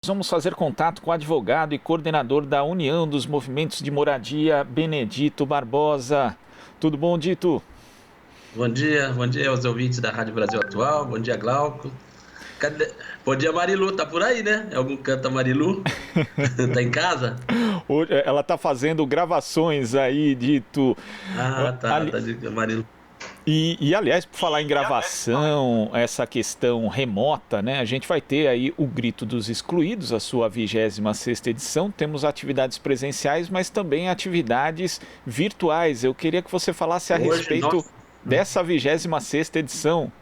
Vamos fazer contato com o advogado e coordenador da União dos Movimentos de Moradia, Benedito Barbosa. Tudo bom, Dito? Bom dia aos ouvintes da Rádio Brasil Atual, bom dia, Glauco. Bom dia, Marilu, tá por aí, né? Em algum canto a Marilu? Tá em casa? Ela está fazendo gravações aí, Dito. Ah, tá, Ali- tá de Marilu. aliás, por falar em gravação, essa questão remota, né? A gente vai ter aí o Grito dos Excluídos, a sua 26ª edição. Temos atividades presenciais, mas também atividades virtuais. Eu queria que você falasse a Hoje, respeito nossa, dessa 26ª edição.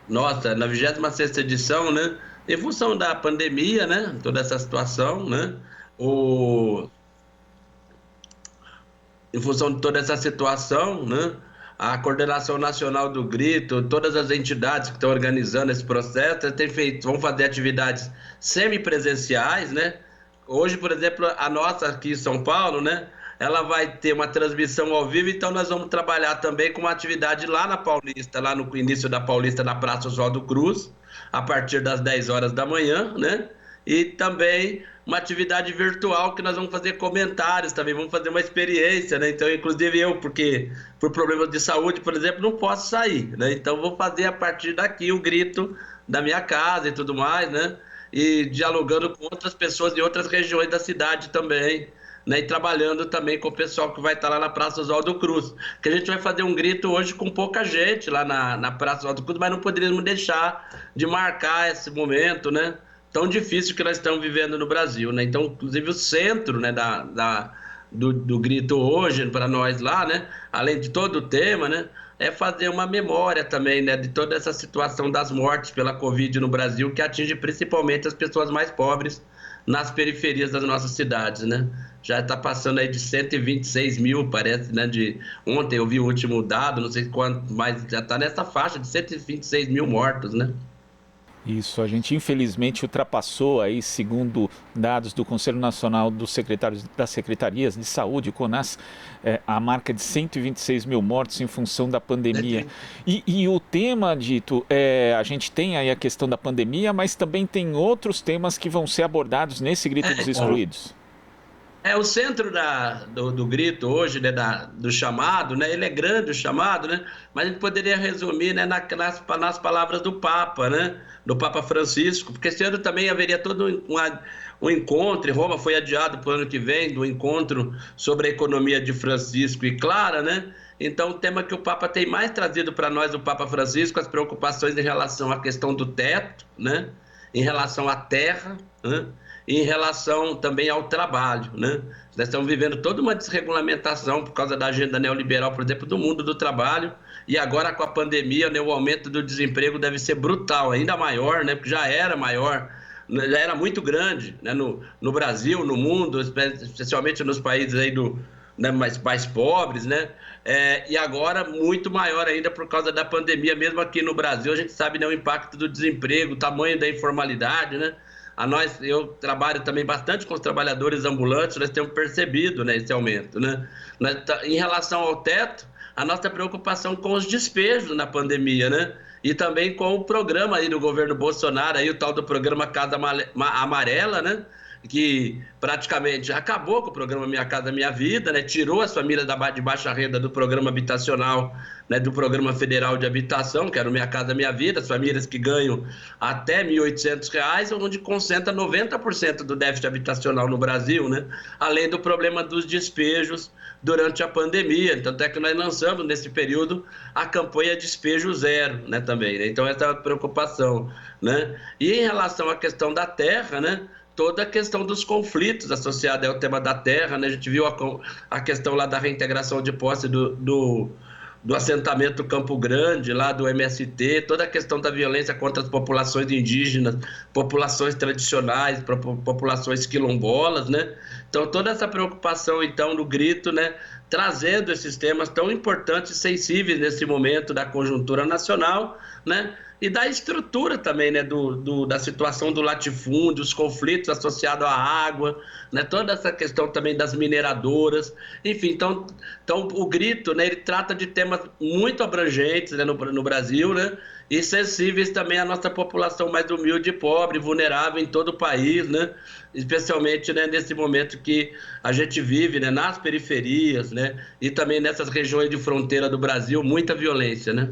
nossa, na 26ª edição, né? Em função da pandemia, né? Toda essa situação, né? O... Em função de toda essa situação, né? A Coordenação Nacional do Grito, todas as entidades que estão organizando esse processo, vão fazer atividades semipresenciais, né? Hoje, por exemplo, a nossa aqui em São Paulo, né? Ela vai ter uma transmissão ao vivo, então nós vamos trabalhar também com uma atividade lá na Paulista, lá no início da Paulista, na Praça Oswaldo Cruz, a partir das 10 horas da manhã, né? E também uma atividade virtual que nós vamos fazer comentários também, vamos fazer uma experiência, né? Então, inclusive eu, porque por problemas de saúde, por exemplo, não posso sair, né? Então, vou fazer a partir daqui o grito da minha casa e tudo mais, né? E dialogando com outras pessoas de outras regiões da cidade também, né? E trabalhando também com o pessoal que vai estar lá na Praça Oswaldo Cruz. Que a gente vai fazer um grito hoje com pouca gente lá na Praça Oswaldo Cruz, mas não poderíamos deixar de marcar esse momento, né? Tão difícil que nós estamos vivendo no Brasil, né? Então, inclusive, o centro, né, do grito hoje, para nós lá, né, além de todo o tema, né, é fazer uma memória também, né, de toda essa situação das mortes pela Covid no Brasil, que atinge principalmente as pessoas mais pobres nas periferias das nossas cidades, né? Já está passando aí de 126 mil, parece, né? Ontem eu vi o último dado, não sei quanto, mas já está nessa faixa de 126 mil mortos, né? Isso, a gente infelizmente ultrapassou aí, segundo dados do Conselho Nacional dos Secretários das Secretarias de Saúde, CONAS, a marca de 126 mil mortos em função da pandemia. E o tema, Dito, a gente tem aí a questão da pandemia, mas também tem outros temas que vão ser abordados nesse Grito dos Excluídos. O centro do grito hoje, né, do chamado, né, ele é grande o chamado, né, mas a gente poderia resumir, né, nas palavras do Papa, né, do Papa Francisco, porque esse ano também haveria todo um encontro, e Roma foi adiado para o ano que vem, do encontro sobre a economia de Francisco e Clara, né, então o tema que o Papa tem mais trazido para nós, o Papa Francisco, as preocupações em relação à questão do teto, né, em relação à terra, né, e em relação também ao trabalho, né? Nós estamos vivendo toda uma desregulamentação por causa da agenda neoliberal, por exemplo, do mundo do trabalho, e agora com a pandemia, né, o aumento do desemprego deve ser brutal, ainda maior, né? Porque já era maior, né, já era muito grande, né? No Brasil, no mundo, especialmente nos países aí né, mais pobres, né? E agora muito maior ainda por causa da pandemia, mesmo aqui no Brasil, a gente sabe, né, o impacto do desemprego, o tamanho da informalidade, né? Eu trabalho também bastante com os trabalhadores ambulantes, nós temos percebido, né, esse aumento, né? Em relação ao teto, a nossa preocupação com os despejos na pandemia, né? E também com o programa aí do governo Bolsonaro, aí, o tal do programa Casa Amarela, né? Que praticamente acabou com o programa Minha Casa Minha Vida, né? Tirou as famílias de baixa renda do programa habitacional, né? Do programa federal de habitação, que era o Minha Casa Minha Vida, as famílias que ganham até R$ 1.800, onde concentra 90% do déficit habitacional no Brasil, né? Além do problema dos despejos durante a pandemia. Tanto é que nós lançamos nesse período a campanha Despejo Zero, né? Também, né? Então essa é a preocupação, né? E em relação à questão da terra, né? Toda a questão dos conflitos associados ao tema da terra, né? A gente viu a questão lá da reintegração de posse do assentamento Campo Grande, lá do MST, toda a questão da violência contra as populações indígenas, populações tradicionais, populações quilombolas, né? Então, toda essa preocupação, então, no grito, né? Trazendo esses temas tão importantes e sensíveis nesse momento da conjuntura nacional, né? e da estrutura também, né, da situação do latifúndio, os conflitos associados à água, né, toda essa questão também das mineradoras, enfim, então o Grito, né, ele trata de temas muito abrangentes, né, no Brasil, né, e sensíveis também à nossa população mais humilde e pobre, vulnerável em todo o país, né, especialmente, né, nesse momento que a gente vive, né, nas periferias, né, e também nessas regiões de fronteira do Brasil, muita violência, né.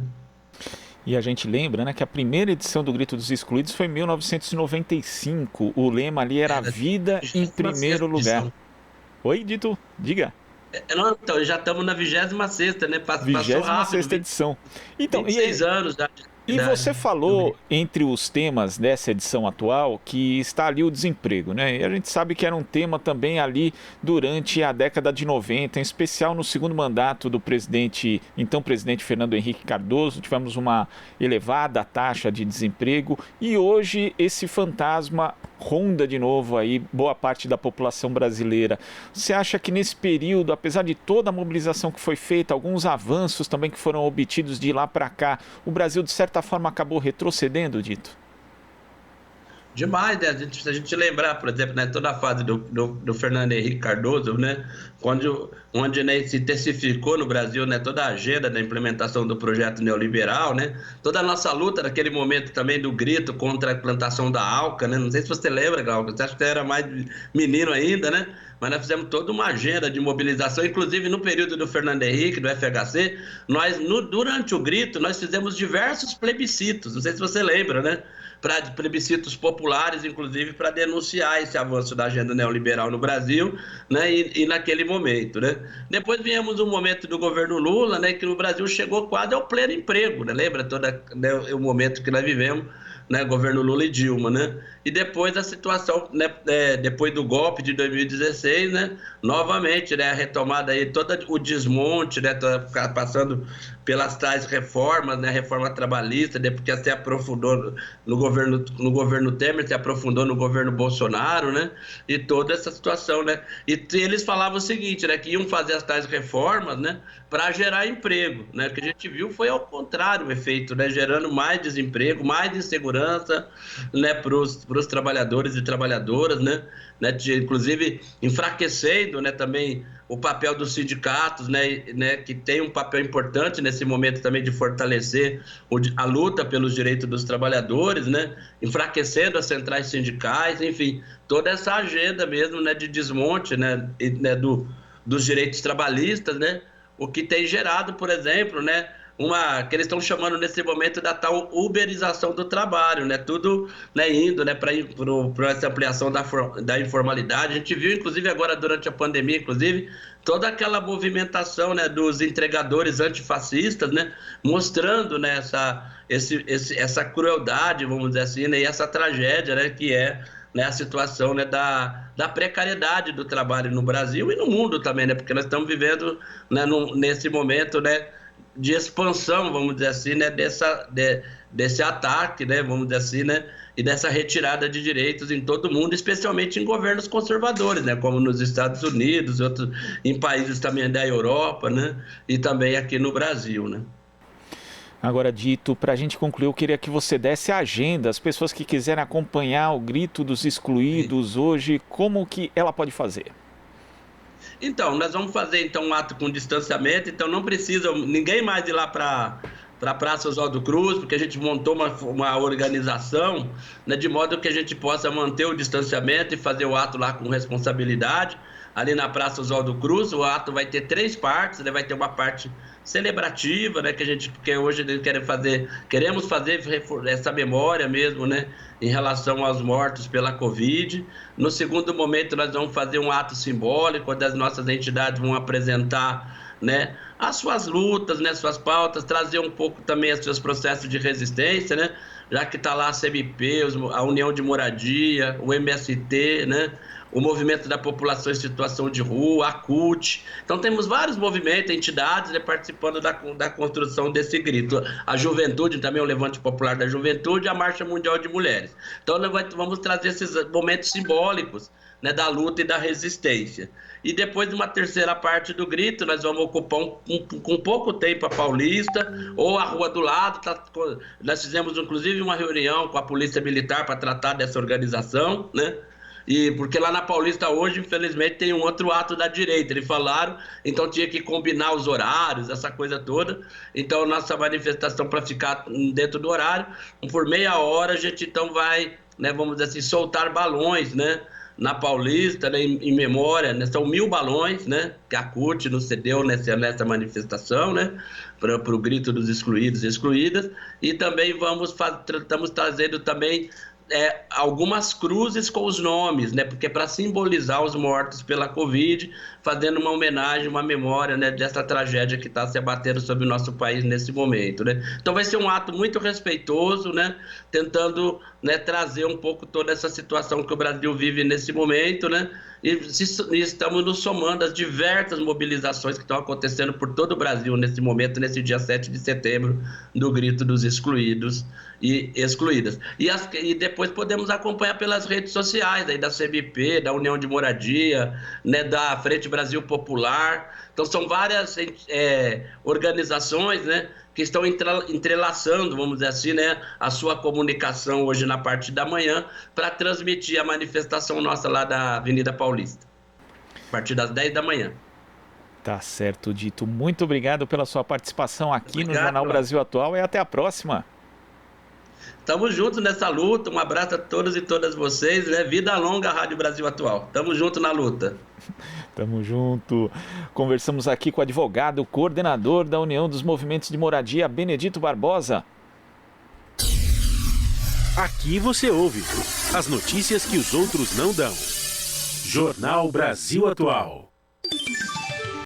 E a gente lembra, né, que a primeira edição do Grito dos Excluídos foi em 1995. O lema ali era Era Vida em Primeiro 26ª Lugar. edição. Oi, Dito, diga. Não, então, já estamos na 26ª, né? Passou Vigésima rápido, sexta edição. Então, 26 anos já de e você idade do falou, Grito. entre os temas dessa edição atual, que está ali o desemprego, né? E a gente sabe que era um tema também ali durante a década de 90, em especial no segundo mandato do então presidente Fernando Henrique Cardoso, tivemos uma elevada taxa de desemprego e hoje esse fantasma ronda de novo aí boa parte da população brasileira. Você acha que nesse período, apesar de toda a mobilização que foi feita, alguns avanços também que foram obtidos de lá para cá, o Brasil de certa forma acabou retrocedendo, Dito? Demais, né? Se a gente lembrar, por exemplo, né, toda a fase do Fernando Henrique Cardoso, né, onde né, se intensificou no Brasil, né, toda a agenda da implementação do projeto neoliberal, né, toda a nossa luta naquele momento também do grito contra a plantação da ALCA, né, não sei se você lembra, Glauco, você acha que você era mais menino ainda, né, mas nós fizemos toda uma agenda de mobilização, inclusive no período do Fernando Henrique, do FHC, durante o grito, nós fizemos diversos plebiscitos, não sei se você lembra, né, para plebiscitos populares, inclusive para denunciar esse avanço da agenda neoliberal no Brasil, né, e naquele momento, né. Depois viemos um momento do governo Lula, né, que o Brasil chegou quase ao pleno emprego, né, lembra né, o momento que nós vivemos, né, governo Lula e Dilma, né, e depois a situação, né, depois do golpe de 2016, né, novamente, né, a retomada aí, todo o desmonte, né, passando pelas tais reformas, né, reforma trabalhista, depois que se aprofundou no governo Temer, se aprofundou no governo Bolsonaro, né, e toda essa situação, né, e eles falavam o seguinte, né, que iam fazer as tais reformas, né, para gerar emprego, né, o que a gente viu foi ao contrário o efeito, né, gerando mais desemprego, mais insegurança, né, para os trabalhadores e trabalhadoras, né, inclusive enfraquecendo, né, também o papel dos sindicatos, né, que tem um papel importante nesse momento também de fortalecer a luta pelos direitos dos trabalhadores, né, enfraquecendo as centrais sindicais, enfim, toda essa agenda mesmo, né, de desmonte, né, dos direitos trabalhistas, né, o que tem gerado, por exemplo, né, que eles estão chamando nesse momento da tal uberização do trabalho, né? Tudo, né, indo, né, para essa ampliação da informalidade. A gente viu, inclusive, agora durante a pandemia, inclusive, toda aquela movimentação, né, dos entregadores antifascistas, né, mostrando, né, essa crueldade, vamos dizer assim, né, e essa tragédia, né, que é, né, a situação, né, da precariedade do trabalho no Brasil e no mundo também, né, porque nós estamos vivendo, né, nesse momento, né, de expansão, vamos dizer assim, né, desse ataque, né, vamos dizer assim, né, e dessa retirada de direitos em todo o mundo, especialmente em governos conservadores, né, como nos Estados Unidos, em países também da Europa, né, e também aqui no Brasil, né. Agora, Dito, para a gente concluir, eu queria que você desse a agenda, as pessoas que quiserem acompanhar o Grito dos Excluídos hoje, como que ela pode fazer? Então, nós vamos fazer então um ato com distanciamento, então não precisa ninguém mais ir lá para a Praça Oswaldo Cruz, porque a gente montou uma organização, né, de modo que a gente possa manter o distanciamento e fazer o ato lá com responsabilidade. Ali na Praça Oswaldo Cruz, o ato vai ter 3 partes, né, vai ter uma parte celebrativa, né, porque hoje queremos fazer essa memória mesmo, né, em relação aos mortos pela Covid. No segundo momento, nós vamos fazer um ato simbólico, onde as nossas entidades vão apresentar, né, as suas lutas, né, suas pautas, trazer um pouco também os seus processos de resistência, né, já que está lá a CMP, a União de Moradia, o MST, né, o movimento da população em situação de rua, a CUT. Então temos vários movimentos, entidades, né, participando da construção desse grito. A juventude, também o Levante Popular da Juventude, a Marcha Mundial de Mulheres. Então nós vamos trazer esses momentos simbólicos, né, da luta e da resistência. E depois de uma terceira parte do grito, nós vamos ocupar com pouco tempo a Paulista ou a Rua do Lado. Nós fizemos inclusive uma reunião com a Polícia Militar para tratar dessa organização, né? E porque lá na Paulista hoje, infelizmente, tem um outro ato da direita, eles falaram, então tinha que combinar os horários, essa coisa toda. Então nossa manifestação, para ficar dentro do horário, por meia hora a gente então vai, né, vamos dizer assim, soltar balões, né, na Paulista, né, em memória, né, são 1000 balões, né, que a CUT nos cedeu nessa manifestação, né, para o grito dos excluídos e excluídas. E também estamos trazendo também algumas cruzes com os nomes, né, porque para simbolizar os mortos pela Covid, fazendo uma homenagem, uma memória, né, dessa tragédia que está se abatendo sobre o nosso país nesse momento, né. Então vai ser um ato muito respeitoso, né, tentando, né, trazer um pouco toda essa situação que o Brasil vive nesse momento, né, e estamos nos somando às diversas mobilizações que estão acontecendo por todo o Brasil nesse momento, nesse dia 7 de setembro, do grito dos excluídos e excluídas. E depois podemos acompanhar pelas redes sociais, aí da CMP, da União de Moradia, né, da Frente Brasil Popular. Então são várias organizações, né, que estão entrelaçando, vamos dizer assim, né, a sua comunicação hoje na parte da manhã para transmitir a manifestação nossa lá da Avenida Paulista, a partir das 10 da manhã. Tá certo, Dito. Muito obrigado pela sua participação aqui no Jornal Brasil Atual e até a próxima. Estamos juntos nessa luta. Um abraço a todos e todas vocês, né? Vida longa à Rádio Brasil Atual. Estamos juntos na luta. Tamo junto. Conversamos aqui com o advogado, coordenador da União dos Movimentos de Moradia, Benedito Barbosa. Aqui você ouve as notícias que os outros não dão. Jornal Brasil Atual.